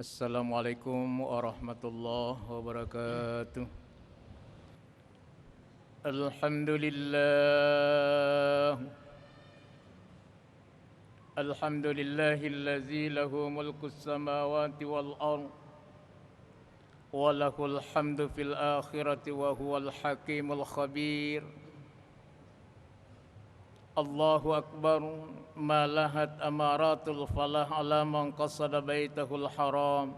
Assalamualaikum warahmatullahi wabarakatuh. Alhamdulillah. Alhamdulillahillazi lahu mulkus samawati wal ardh wa lahul hamdu fil akhirati wa huwal hakimul khabir. Allahu akbar, ma lahat amaratul falah ala man qasada baitahul haram.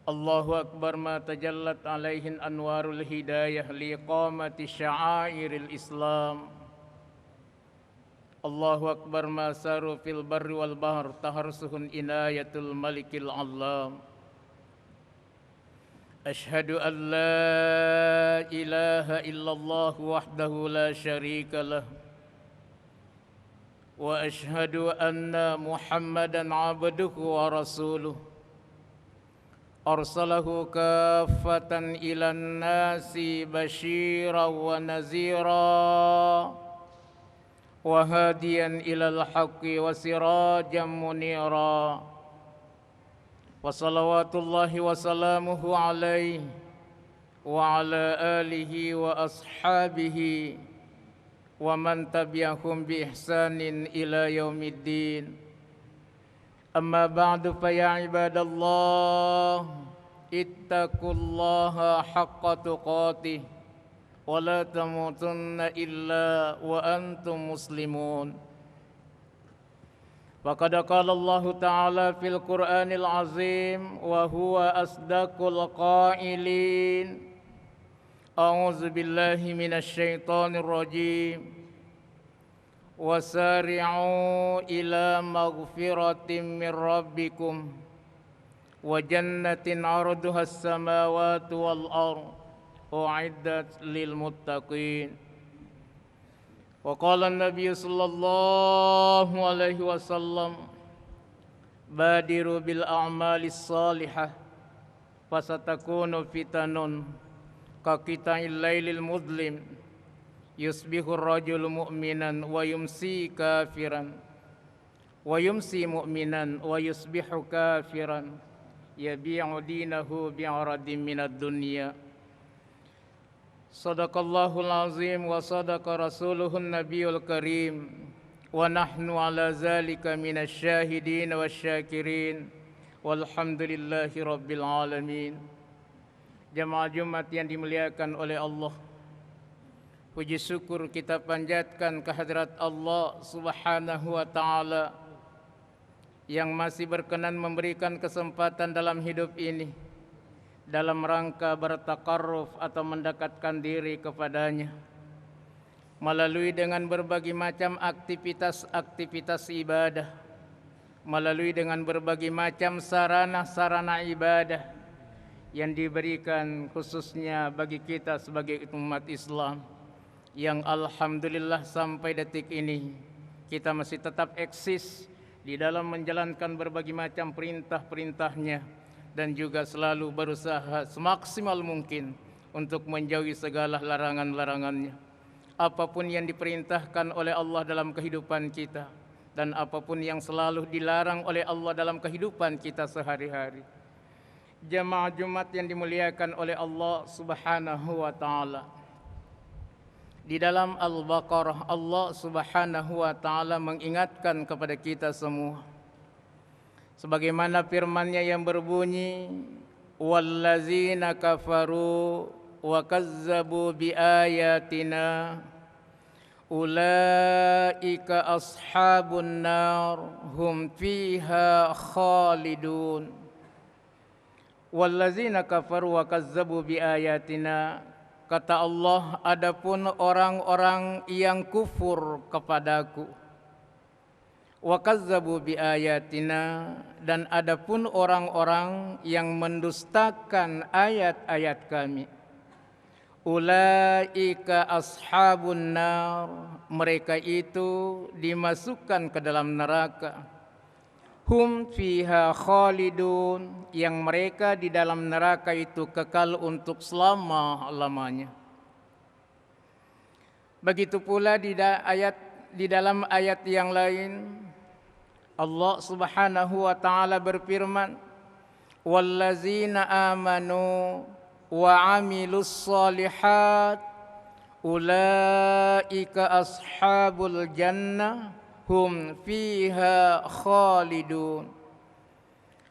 Allahu akbar, ma tajallat alaihin anwarul hidayah liqamati sya'airil Islam. Allahu akbar, ma saru fil barri wal bahr taharsuhun inayatul malikil allam. Ashhadu an la ilaha illallah wahdahu la syarika lah. Wa ashhadu anna Muhammadan abduhu wa rasuluh. Arsalahu kaffatan ilan nasi basyiran wa nazira wa hadiyan ilal haqqi wa sirajan munira. Wa salawatullahi wa salamuhu alaihi wa ala alihi wa ashabihi wa man tabi'ahum bi ihsanin ila yaumiddin. Amma ba'du, fa ya ibadallah, ittaqullaha haqqa tuqatih wa la tamutunna illa wa antum muslimun. Faqad qala Allah Ta'ala fil Qur'anil Azim wa huwa asdaqul qailin. A'udzu billahi minasy syaithanir rajim. Wasari'u ila maghfiratin min rabbikum wa jannatin 'arduhas samawati wal ardh u'iddat lil muttaqin. Wa qala an-nabiy sallallahu alaihi wasallam, badiru bil a'malis salihah fasatakunu fitanun ka qita'il lailil mudlim yusbihu ar-rajulu mu'minan wa yumsi kafiran wa yumsi mu'minan wa yusbihu kafiran yabi'u dinahu bi'aradin minad dunya. Sadaqallahul azim wa sadaqa rasuluhun nabiyul karim wa nahnu ala zalika minasy syahidin wasyakirin walhamdulillahi rabbil alamin. Jamaah Jumat yang dimuliakan oleh Allah, puji syukur kita panjatkan kehadirat Allah Subhanahu wa Ta'ala yang masih berkenan memberikan kesempatan dalam hidup ini dalam rangka bertakarruf atau mendekatkan diri kepadanya melalui dengan berbagai macam aktivitas ibadah, melalui dengan berbagai macam sarana ibadah yang diberikan khususnya bagi kita sebagai umat Islam, yang alhamdulillah sampai detik ini kita masih tetap eksis di dalam menjalankan berbagai macam perintah-perintahnya dan juga selalu berusaha semaksimal mungkin untuk menjauhi segala larangan-larangannya. Apapun yang diperintahkan oleh Allah dalam kehidupan kita dan apapun yang selalu dilarang oleh Allah dalam kehidupan kita sehari-hari. Jamaah Jumat yang dimuliakan oleh Allah Subhanahu wa Ta'ala, di dalam Al-Baqarah Allah Subhanahu wa Ta'ala mengingatkan kepada kita semua sebagaimana firman-Nya yang berbunyi, wallazina kafaru wa kazzabu biayatina ulaika ashabun nar hum fiha khalidun. Wallazina kafaru wa kazzabu biayatina, kata Allah, adapun orang-orang yang kufur kepadaku, wa kazzabu biayatina, dan adapun orang-orang yang mendustakan ayat-ayat kami, ulaika ashabun nar, mereka itu dimasukkan ke dalam neraka, hum fiha khalidun, yang mereka di dalam neraka itu kekal untuk selama-lamanya. Begitu pula di dalam ayat yang lain, Allah Subhanahu wa taala berfirman, "Wallazina amanu wa 'amilus shalihat ulaika ashabul jannah hum fiha khalidun."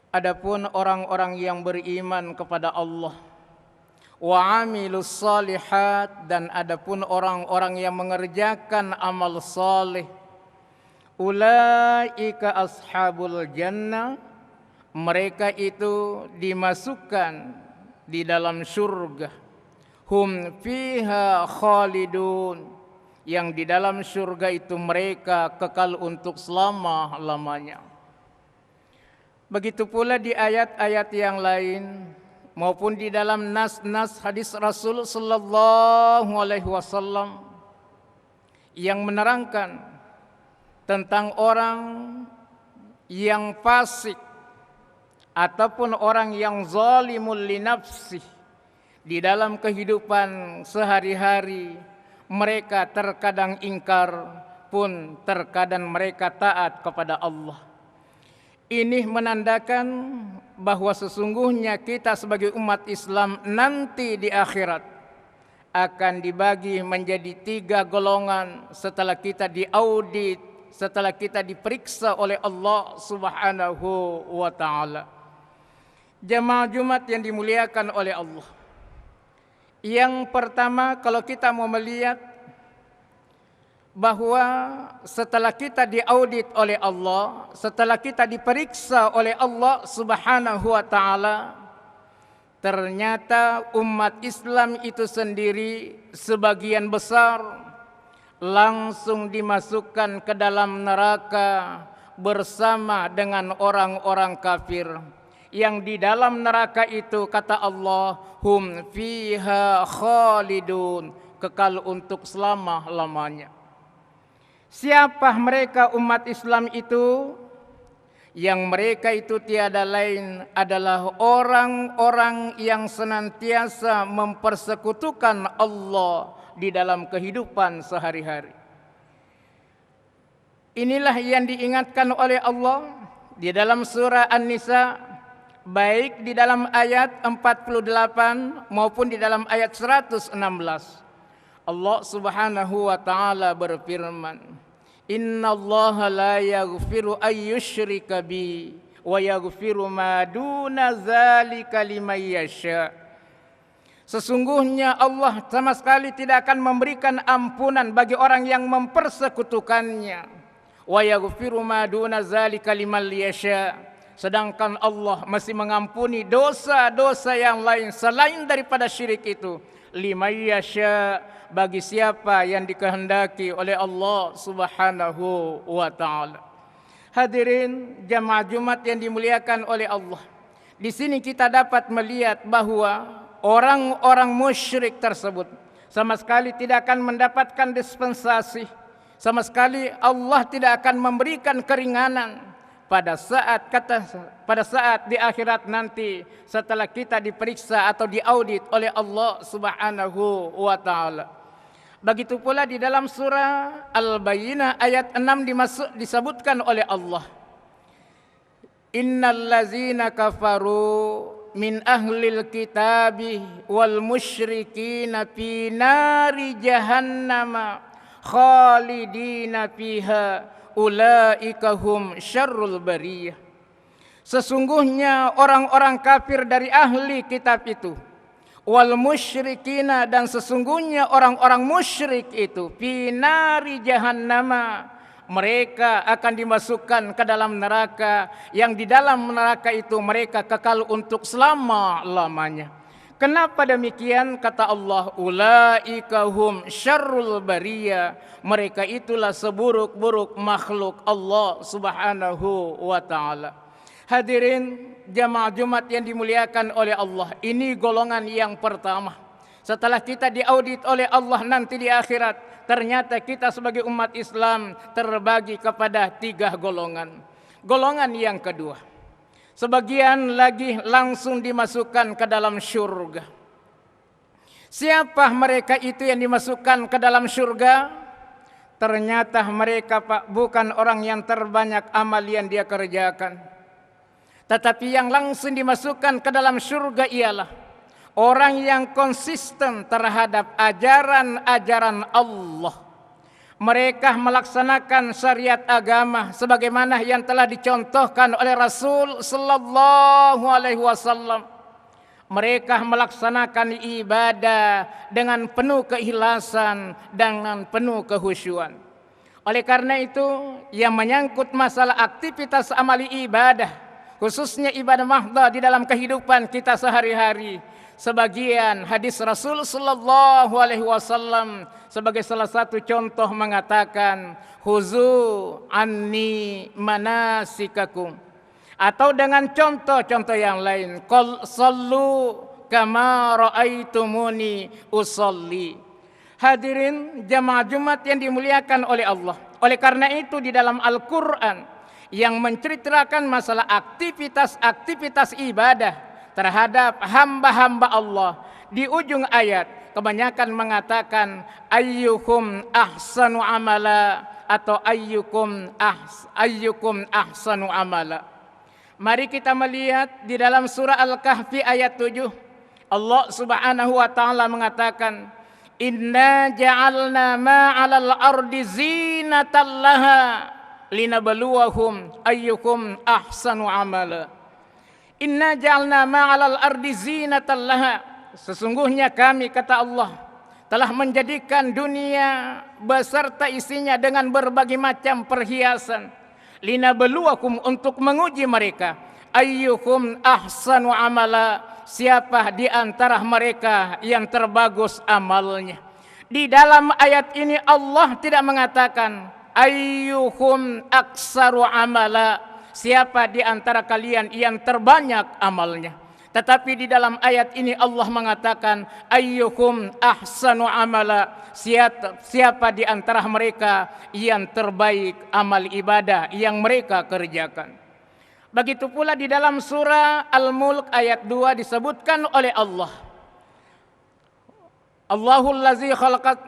Adapun orang-orang yang beriman kepada Allah, wa 'amilus shalihat, dan adapun orang-orang yang mengerjakan amal saleh, ulaika ashabul jannah, mereka itu dimasukkan di dalam surga. Hum fiha khalidun, yang di dalam surga itu mereka kekal untuk selama-lamanya. Begitu pula di ayat-ayat yang lain maupun di dalam nas-nas hadis Rasul sallallahu alaihi wasallam yang menerangkan tentang orang yang fasik ataupun orang yang zalimul li nafsih. Di dalam kehidupan sehari-hari mereka terkadang ingkar pun terkadang mereka taat kepada Allah. Ini menandakan bahwa sesungguhnya kita sebagai umat Islam nanti di akhirat akan dibagi menjadi 3 golongan setelah kita diaudit, setelah kita diperiksa oleh Allah Subhanahu wa taala. Jamaah Jumat yang dimuliakan oleh Allah. Yang pertama, kalau kita mau melihat bahwa setelah kita diaudit oleh Allah, setelah kita diperiksa oleh Allah Subhanahu wa taala, ternyata umat Islam itu sendiri sebagian besar langsung dimasukkan ke dalam neraka bersama dengan orang-orang kafir. Yang di dalam neraka itu kata Allah, hum fiha khalidun, kekal untuk selama-lamanya. Siapa mereka umat Islam itu? Yang mereka itu tiada lain adalah orang-orang yang senantiasa mempersekutukan Allah di dalam kehidupan sehari-hari. Inilah yang diingatkan oleh Allah di dalam surah An-Nisa, baik di dalam ayat 48 maupun di dalam ayat 116. Allah Subhanahu wa taala berfirman, "Innallaha la yaghfiru ay yushrika bi wa yaghfiru ma duna dzalika liman yasha." Sesungguhnya Allah sama sekali tidak akan memberikan ampunan bagi orang yang mempersekutukannya. Wa yaghfiru ma duna dzalika liman yasha. Sedangkan Allah masih mengampuni dosa-dosa yang lain selain daripada syirik itu. Liman yasha, bagi siapa yang dikehendaki oleh Allah Subhanahu wa taala. Hadirin jamaah Jumat yang dimuliakan oleh Allah. Di sini kita dapat melihat bahwa orang-orang musyrik tersebut sama sekali tidak akan mendapatkan dispensasi. Sama sekali Allah tidak akan memberikan keringanan pada saat di akhirat nanti setelah kita diperiksa atau diaudit oleh Allah Subhanahu wa taala. Begitu pula di dalam surah Al-Bayyinah ayat 6 disebutkan oleh Allah, "Innal ladzina kafaru min ahlil kitabi wal musyrikina fi nari jahannama khalidina fiha ulaika hum syarrul bariyah." Sesungguhnya orang-orang kafir dari ahli kitab itu, wal musyrikina, dan sesungguhnya orang-orang musyrik itu, fi nari jahannama, mereka akan dimasukkan ke dalam neraka, yang di dalam neraka itu mereka kekal untuk selama-lamanya. Kenapa demikian? Kata Allah, ulaika hum syarrul bariyah, mereka itulah seburuk-buruk makhluk Allah Subhanahu wa taala. Hadirin jamaah Jumat yang dimuliakan oleh Allah, ini golongan yang pertama. Setelah kita diaudit oleh Allah nanti di akhirat, ternyata kita sebagai umat Islam terbagi kepada 3 golongan. Golongan yang kedua, sebagian lagi langsung dimasukkan ke dalam syurga. Siapa mereka itu yang dimasukkan ke dalam syurga? ternyata mereka Pak bukan orang yang terbanyak amal yang dia kerjakan. Tetapi yang langsung dimasukkan ke dalam surga ialah orang yang konsisten terhadap ajaran-ajaran Allah. Mereka melaksanakan syariat agama sebagaimana yang telah dicontohkan oleh Rasul sallallahu alaihi wasallam. Mereka melaksanakan ibadah dengan penuh keikhlasan, dengan penuh kehusyuan. Oleh karena itu, yang menyangkut masalah aktivitas amali ibadah, khususnya ibadah mahdhah di dalam kehidupan kita sehari-hari, sebagian hadis Rasul sallallahu alaihi wasallam sebagai salah satu contoh mengatakan, "Khuzu anni manasikakum." Atau dengan contoh-contoh yang lain, qul sallu kama raaitumuni usolli. Hadirin jamaah Jumat yang dimuliakan oleh Allah. Oleh karena itu di dalam Al-Quran yang menceritakan masalah aktivitas-aktivitas ibadah terhadap hamba-hamba Allah, di ujung ayat kebanyakan mengatakan ayyukum ahsanu amala atau ayyukum ahsanu amala. Mari kita melihat di dalam surah Al-Kahfi ayat 7. Allah Subhanahu wa taala mengatakan, "Inna ja'alna ma 'alal ardi zinatan laha linabluwahum ayyukum ahsanu amala." Inna ja'alna ma 'alal ardi zinatan laha. Sesungguhnya kami, kata Allah, telah menjadikan dunia beserta isinya dengan berbagai macam perhiasan. Linabluwakum, untuk menguji mereka, ayyukum ahsanu amala, siapa di antara mereka yang terbagus amalnya. Di dalam ayat ini Allah tidak mengatakan ayyukum aksaru amala, siapa di antara kalian yang terbanyak amalnya. Tetapi di dalam ayat ini Allah mengatakan ayyukum ahsanu amala, siapa di antara mereka yang terbaik amal ibadah yang mereka kerjakan. Begitu pula di dalam surah Al-Mulk ayat 2 disebutkan oleh Allah, Allahul ladzi khalaqat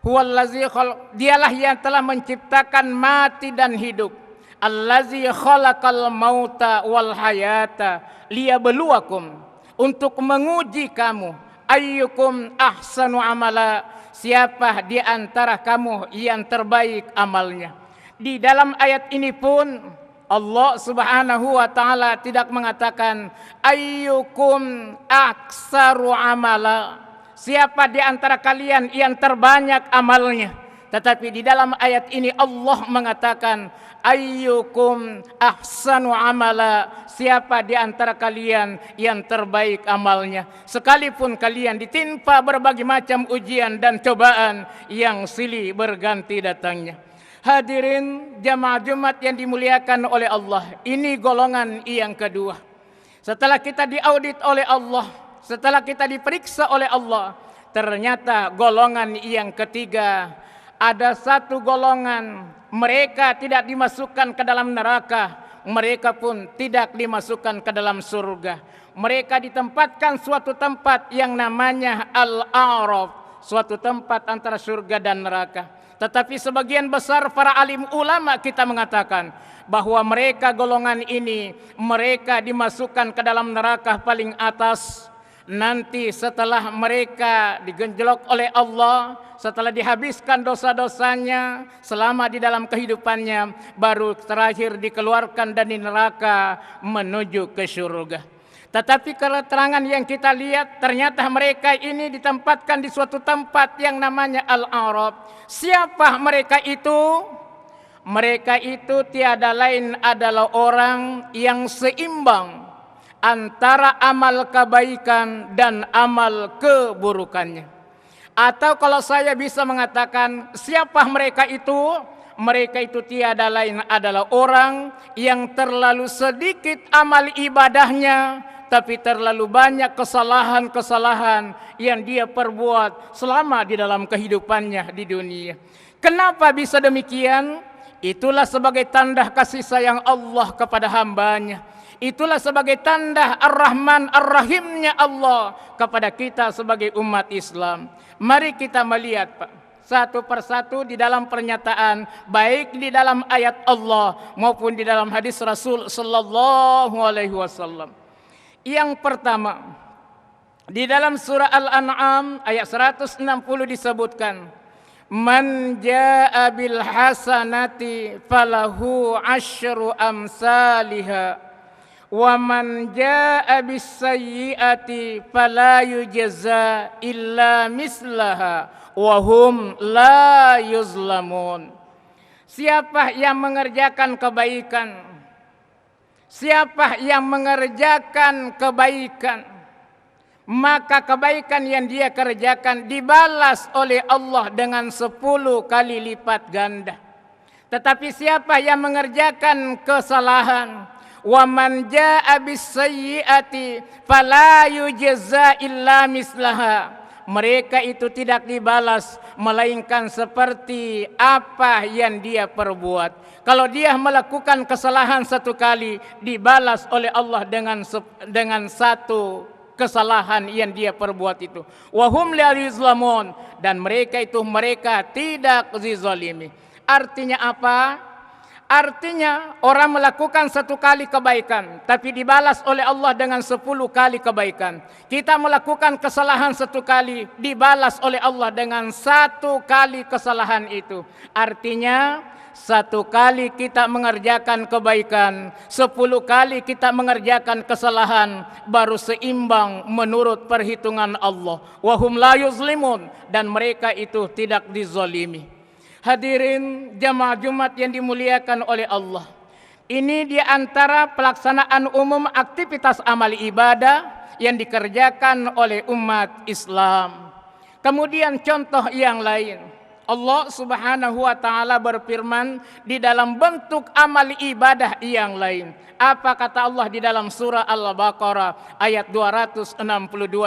huwallazi dialah yang telah menciptakan mati dan hidup. Allazi khalaqal mauta wal hayata liyabluwakum, untuk menguji kamu, ayyukum ahsanu amala, siapa di antara kamu yang terbaik amalnya. Di dalam ayat ini pun Allah Subhanahu wa taala tidak mengatakan ayyukum aksaru amala, siapa di antara kalian yang terbanyak amalnya. Tetapi di dalam ayat ini Allah mengatakan ayyukum ahsanu amala, siapa di antara kalian yang terbaik amalnya. Sekalipun kalian ditimpa berbagai macam ujian dan cobaan yang silih berganti datangnya. Hadirin jamaah Jumat yang dimuliakan oleh Allah, ini golongan yang kedua. Setelah kita diaudit oleh Allah, setelah kita diperiksa oleh Allah, ternyata golongan yang ketiga, ada satu golongan, mereka tidak dimasukkan ke dalam neraka, mereka pun tidak dimasukkan ke dalam surga. Mereka ditempatkan suatu tempat yang namanya Al-A'raf, suatu tempat antara surga dan neraka. Tetapi sebagian besar para alim ulama kita mengatakan bahwa mereka golongan ini, mereka dimasukkan ke dalam neraka paling atas. Nanti setelah mereka digenjlok oleh Allah, setelah dihabiskan dosa-dosanya selama di dalam kehidupannya, baru terakhir dikeluarkan dari neraka menuju ke surga. Tetapi keterangan yang kita lihat, ternyata mereka ini ditempatkan di suatu tempat yang namanya Al-A'raf. Siapa mereka itu? Mereka itu tiada lain adalah orang yang seimbang antara amal kebaikan dan amal keburukannya. Atau kalau saya bisa mengatakan siapa mereka itu? Mereka itu tiada lain adalah orang yang terlalu sedikit amal ibadahnya, tapi terlalu banyak kesalahan-kesalahan yang dia perbuat selama di dalam kehidupannya di dunia. Kenapa bisa demikian? Itulah sebagai tanda kasih sayang Allah kepada hambanya. Itulah sebagai tanda Ar-Rahman Ar-Rahimnya Allah kepada kita sebagai umat Islam. Mari kita melihat Pak, satu persatu di dalam pernyataan, baik di dalam ayat Allah maupun di dalam hadis Rasul sallallahu alaihi wasallam. Yang pertama, di dalam surah Al-An'am ayat 160 disebutkan, man jaa bil hasanati falahu asyru amsalha wa man jaa bis sayyiati fala yujza illa mislaha wa hum la yuzlamun. Siapa yang mengerjakan kebaikan, siapa yang mengerjakan kebaikan, maka kebaikan yang dia kerjakan dibalas oleh Allah dengan 10 kali lipat ganda. Tetapi siapa yang mengerjakan kesalahan, wa man jaa bis sayyiati fala yujza illa mislaha, mereka itu tidak dibalas melainkan seperti apa yang dia perbuat. Kalau dia melakukan kesalahan 1 kali, dibalas oleh Allah dengan 1 kesalahan yang dia perbuat itu. Wa hum la yuzlamun, dan mereka tidak dizalimi. Artinya apa? Artinya orang melakukan 1 kali kebaikan tapi dibalas oleh Allah dengan 10 kali kebaikan. Kita melakukan kesalahan 1 kali, dibalas oleh Allah dengan 1 kali kesalahan itu. Artinya 1 kali kita mengerjakan kebaikan, 10 kali kita mengerjakan kesalahan, baru seimbang menurut perhitungan Allah. Wa hum la yuzlimun, dan mereka itu tidak dizalimi. Hadirin jamaah Jumat yang dimuliakan oleh Allah, ini di antara pelaksanaan umum aktivitas amali ibadah yang dikerjakan oleh umat Islam. Kemudian contoh yang lain, Allah Subhanahu wa taala berfirman di dalam bentuk amali ibadah yang lain. Apa kata Allah di dalam surah Al-Baqarah ayat 262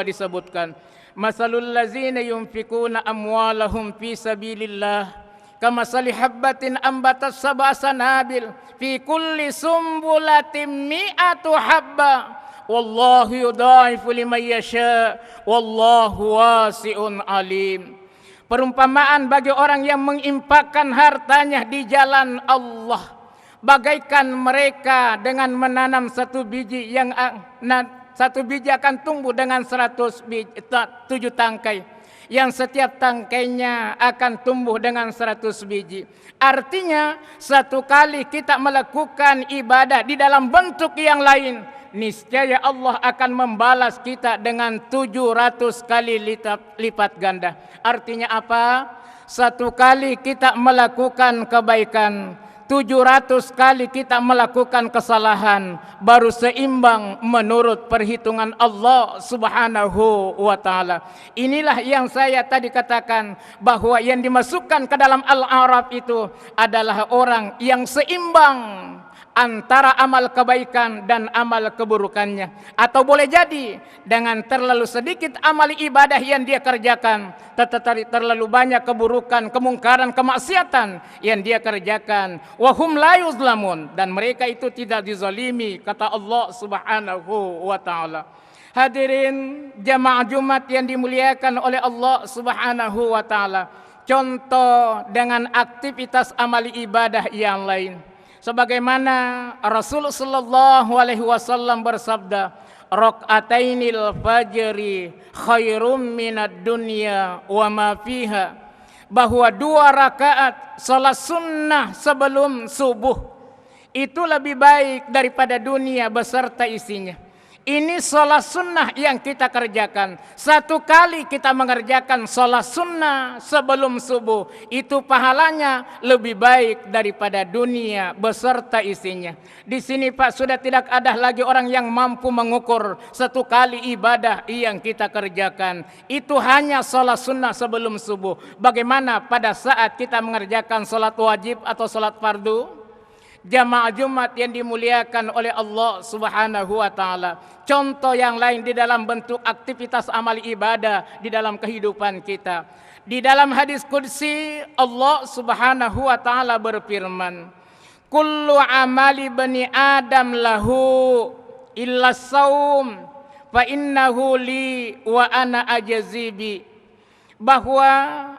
disebutkan, masalul ladzina yunfikuna amwalahum fi sabilillah kamasali habbatin ambatat sab'a sanabil fi kulli sumbulatin mi'atu habba wallahu yudha'ifu liman yasha wallahu wasi'un alim. Perumpamaan bagi orang yang menginfakkan hartanya di jalan Allah, bagaikan mereka dengan menanam 1 biji yang 1 biji akan tumbuh dengan 100 biji, 7 tangkai, yang setiap tangkainya akan tumbuh dengan 100 biji. Artinya 1 kali kita melakukan ibadah di dalam bentuk yang lain, niscaya Allah akan membalas kita dengan 700 kali lipat ganda. Artinya apa? 1 kali kita melakukan kebaikan, 700 kali kita melakukan kesalahan, baru seimbang menurut perhitungan Allah Subhanahu wa taala. Inilah yang saya tadi katakan, bahwa yang dimasukkan ke dalam Al-A'raf itu adalah orang yang seimbang antara amal kebaikan dan amal keburukannya. Atau boleh jadi dengan terlalu sedikit amal ibadah yang dia kerjakan, tetapi terlalu banyak keburukan, kemungkaran, kemaksiatan yang dia kerjakan. Wa hum la yuzlamun, dan mereka itu tidak dizalimi, kata Allah Subhanahu wa taala. Hadirin jamaah Jumat yang dimuliakan oleh Allah Subhanahu wa taala, contoh dengan aktivitas amali ibadah yang lain. Sebagaimana Rasul sallallahu alaihi wasallam bersabda, rakaatainil fajri khairum minad dunya wa ma fiha, bahwa 2 rakaat salat sunnah sebelum subuh itu lebih baik daripada dunia beserta isinya. Ini salat sunnah yang kita kerjakan. 1 kali kita mengerjakan salat sunnah sebelum subuh, itu pahalanya lebih baik daripada dunia beserta isinya. Di sini Pak, sudah tidak ada lagi orang yang mampu mengukur 1 kali ibadah yang kita kerjakan. Itu hanya salat sunnah sebelum subuh. Bagaimana pada saat kita mengerjakan salat wajib atau salat fardu? Jamaah Jumat yang dimuliakan oleh Allah Subhanahu wa taala, contoh yang lain di dalam bentuk aktivitas amali ibadah di dalam kehidupan kita. Di dalam hadis qudsi Allah Subhanahu wa taala berfirman, kullu amali bani adam lahu illa saum fa innahu li wa ana ajzibi, bahwa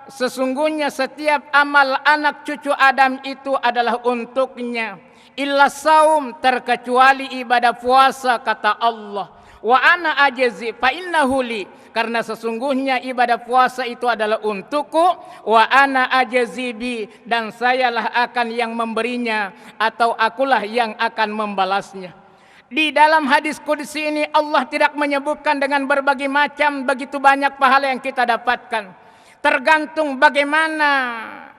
sesungguhnya setiap amal anak cucu Adam itu adalah untuknya. Illa saum, terkecuali ibadah puasa, kata Allah. Wa ana ajzi fa innahu li, karena sesungguhnya ibadah puasa itu adalah untukku. Wa ana ajzi bi, dan sayalah akan yang memberinya, atau akulah yang akan membalasnya. Di dalam hadis qudsi ini Allah tidak menyebutkan dengan berbagai macam begitu banyak pahala yang kita dapatkan. Tergantung bagaimana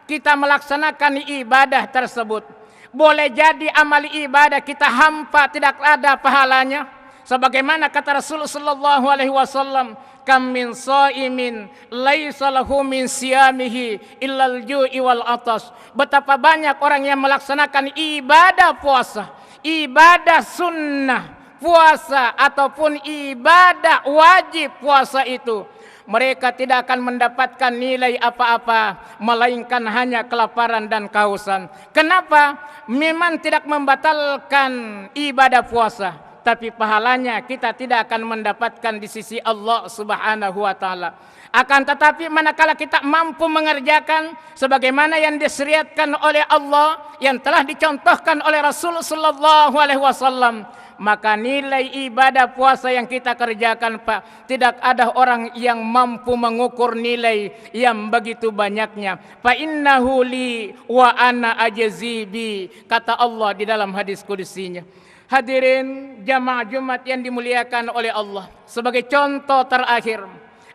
kita melaksanakan ibadah tersebut. Boleh jadi amal ibadah kita hampa, tidak ada pahalanya. Sebagaimana kata Rasulullah sallallahu alaihi wasallam, kam min shaimin laisa lahu min siyamihi illal ju'i wal atas. Betapa banyak orang yang melaksanakan ibadah puasa, ibadah sunnah puasa ataupun ibadah wajib puasa itu, mereka tidak akan mendapatkan nilai apa-apa, melainkan hanya kelaparan dan kehausan. Kenapa? Memang tidak membatalkan ibadah puasa, tapi pahalanya kita tidak akan mendapatkan di sisi Allah Subhanahu wa taala. Akan tetapi manakala kita mampu mengerjakan sebagaimana yang disyariatkan oleh Allah, yang telah dicontohkan oleh Rasul sallallahu alaihi wasallam, maka nilai ibadah puasa yang kita kerjakan, Pak, tidak ada orang yang mampu mengukur nilai yang begitu banyaknya. Fa innahu li wa ana ajzi bi, kata Allah di dalam hadis kudusinya. Hadirin jamaah Jumat yang dimuliakan oleh Allah, sebagai contoh terakhir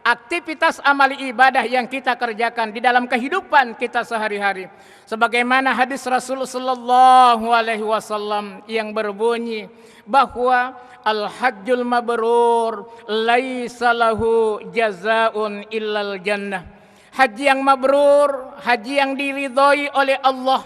aktivitas amali ibadah yang kita kerjakan di dalam kehidupan kita sehari-hari, sebagaimana hadis Rasulullah sallallahu alaihi wasallam yang berbunyi bahwa al-hajjul mabrur laisa lahu jazaun illal jannah. Haji yang mabrur, haji yang diridhoi oleh Allah,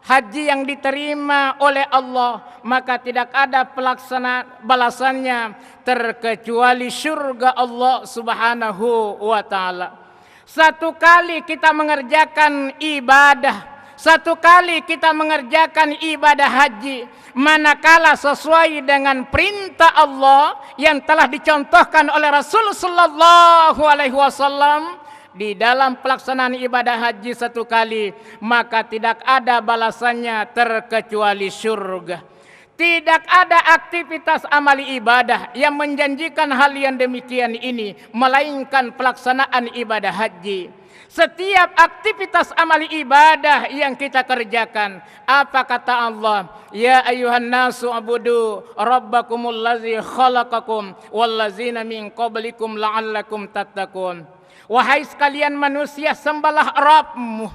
haji yang diterima oleh Allah, maka tidak ada pelaksana balasannya terkecuali surga Allah Subhanahu wa taala. Satu kali kita mengerjakan ibadah, satu kali kita mengerjakan ibadah haji, manakala sesuai dengan perintah Allah yang telah dicontohkan oleh Rasul sallallahu alaihi wasallam, di dalam pelaksanaan ibadah haji satu kali, maka tidak ada balasannya terkecuali surga. Tidak ada aktivitas amali ibadah yang menjanjikan hal yang demikian ini, melainkan pelaksanaan ibadah haji. Setiap aktivitas amali ibadah yang kita kerjakan, apa kata Allah? Ya ayuhan nasu abudu rabbakumul ladzi khalaqakum wallazina min qablikum la'allakum tattaqun. Wahai sekalian manusia, sembahlah Rabbmu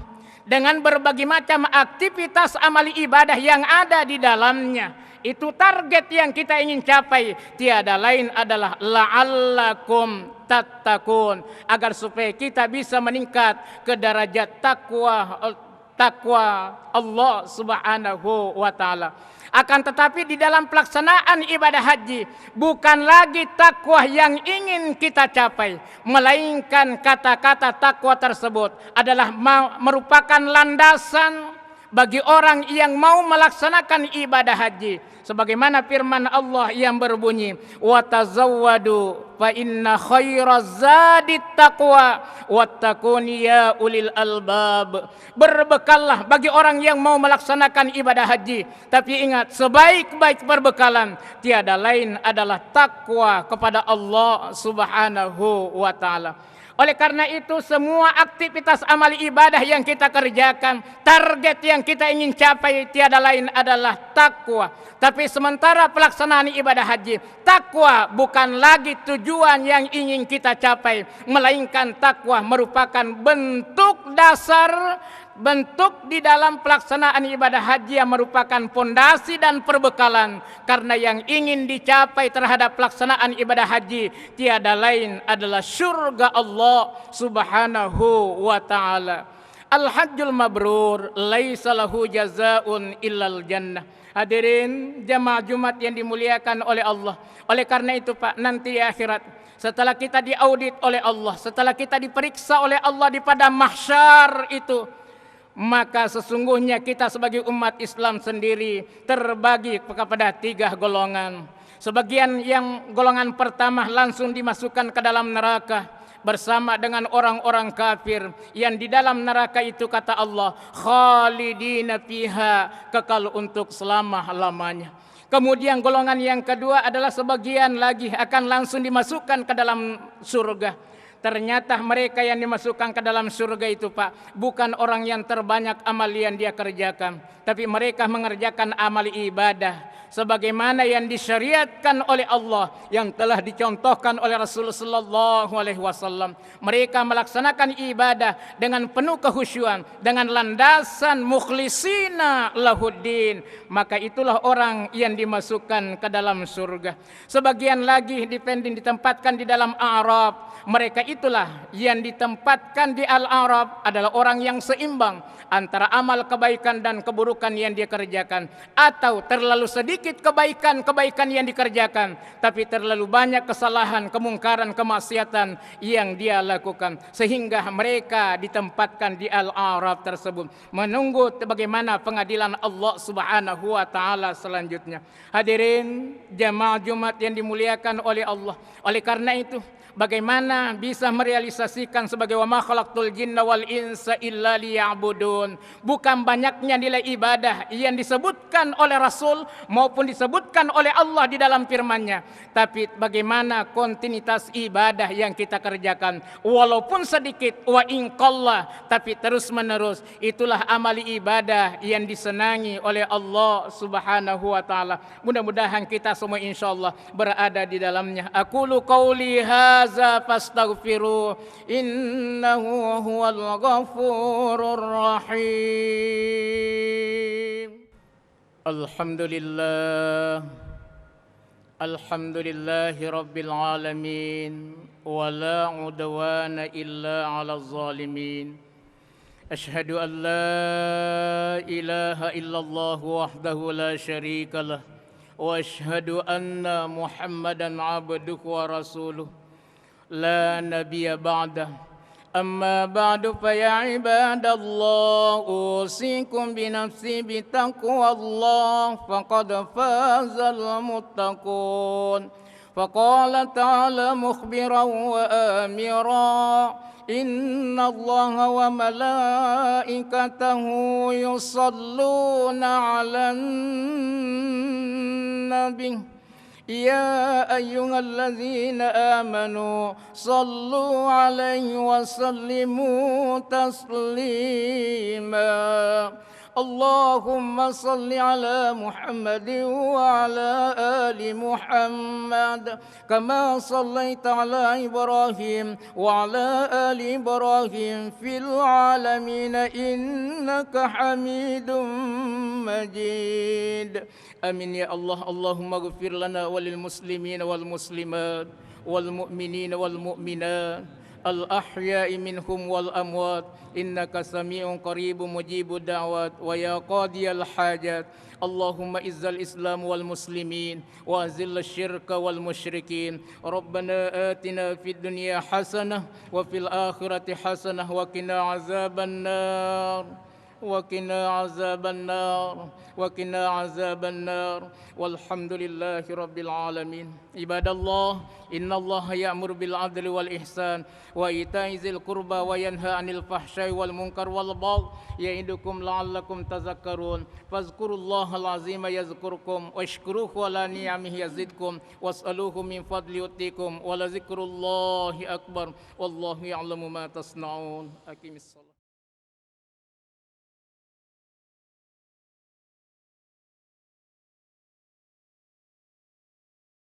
dengan berbagai macam aktivitas amali ibadah yang ada di dalamnya. Itu target yang kita ingin capai, tiada lain adalah la'allakum tattaqun, agar supaya kita bisa meningkat ke derajat takwa Allah Subhanahu wa taala. Akan tetapi di dalam pelaksanaan ibadah haji, bukan lagi takwa yang ingin kita capai, melainkan kata-kata takwa tersebut adalah merupakan landasan bagi orang yang mau melaksanakan ibadah haji. Sebagaimana firman Allah yang berbunyi, wa tazawwadu fa inna khairaz zadit taqwa wattaquni ya ulil albab. Berbekallah bagi orang yang mau melaksanakan ibadah haji, tapi ingat, sebaik-baik perbekalan tiada lain adalah takwa kepada Allah Subhanahu wa taala. Oleh karena itu, semua aktivitas amali ibadah yang kita kerjakan, target yang kita ingin capai tiada lain adalah takwa. Tapi sementara pelaksanaan ibadah haji, takwa bukan lagi tujuan yang ingin kita capai, melainkan takwa merupakan bentuk dasar, bentuk di dalam pelaksanaan ibadah haji yang merupakan pondasi dan perbekalan. Karena yang ingin dicapai terhadap pelaksanaan ibadah haji tiada lain adalah surga Allah Subhanahu wa taala. Al-hajjul mabrur laisa lahu jazaun illal jannah. Hadirin jamaah Jumat yang dimuliakan oleh Allah. Oleh karena itu, Pak, nanti di akhirat, setelah kita diaudit oleh Allah, setelah kita diperiksa oleh Allah di padang mahsyar itu, maka sesungguhnya kita sebagai umat Islam sendiri terbagi kepada 3 golongan. Sebagian yang golongan pertama langsung dimasukkan ke dalam neraka, bersama dengan orang-orang kafir yang di dalam neraka itu kata Allah khalidina fiha, kekal untuk selama-lamanya. Kemudian golongan yang kedua adalah sebagian lagi akan langsung dimasukkan ke dalam surga. Ternyata mereka yang dimasukkan ke dalam surga itu Pak, bukan orang yang terbanyak amal yang dia kerjakan, tapi mereka mengerjakan amal ibadah sebagaimana yang disyariatkan oleh Allah, yang telah dicontohkan oleh Rasulullah sallallahu alaihi wasallam. Mereka melaksanakan ibadah dengan penuh kekhusyuan, dengan landasan mukhlisina lahuddin, maka itulah orang yang dimasukkan ke dalam surga. Sebagian lagi ditempatkan di dalam A'raf. Mereka itulah yang ditempatkan di Al-A'raf adalah orang yang seimbang antara amal kebaikan dan keburukan yang dia kerjakan, atau terlalu sedikit kebaikan yang dikerjakan tapi terlalu banyak kesalahan, kemungkaran, kemaksiatan yang dia lakukan, sehingga mereka ditempatkan di Al-A'raf tersebut menunggu bagaimana pengadilan Allah Subhanahu wa taala selanjutnya. Hadirin jamaah Jumat yang dimuliakan oleh Allah, oleh karena itu bagaimana bisa merealisasikan sebagai wa ma khalaqtul jinna wal insa illa liya'budun. Bukan banyaknya nilai ibadah yang disebutkan oleh Rasul maupun disebutkan oleh Allah di dalam firman-Nya, tapi bagaimana kontinuitas ibadah yang kita kerjakan walaupun sedikit, wa in qalla, tapi terus menerus. Itulah amali ibadah yang disenangi oleh Allah Subhanahu wa taala. Mudah-mudahan kita semua insyaallah berada di dalamnya. Aqulu qauli hadza fastaghfiru innahu huwal ghafurur rahim. Alhamdulillahi rabbil alamin wa la udwana illa 'alal zalimin. Ashhadu an la ilaha illallah wahdahu la syarika lah wa ashhadu anna Muhammadan 'abduhu wa rasuluh la nabiyya ba'dah. Amma ba'du fa ya ibadallah usikum bi nafsi bi taqwallah faqad fazal muttaqun. Faqala ta'ala mukhbiran wa amira inna allaha wa malaikatahu yusalluna 'alan nabi ya ayyuhalladzina amanu sallu 'alaihi wa sallimu taslima. Allahumma salli ala Muhammad wa ala ali Muhammad kama sallaita ala Ibrahim wa ala ali Ibrahim fil alamin innaka Hamidum Majid. Amin ya Allah. Allahumma ighfir lana walil muslimin wal muslimat wal mu'minin wal mu'minat al-ahya'i minhum wal amwat innaka sami'un qaribun mujibud da'wat wa ya qadiyal hajat. Allahumma izzal islam wal muslimin wa azil syirka wal musyrikin. Rabbana atina fid dunya hasanah wa fil akhirati hasanah wa qina azaban nar وقنا عذاب النار وقنا عذاب النار والحمد لله رب العالمين. عباد الله إن الله يأمر بالعدل والإحسان وإيتاء ذي القربى وينهى عن الفحشاء والمنكر والبغي يعظكم لعلكم تذكرون. فاذكروا الله العظيم يذكركم واشكروه على نعمه يزدكم واسألوه من فضل يؤتكم ولذكر الله أكبر والله يعلم ما تصنعون. أقم الصلاة.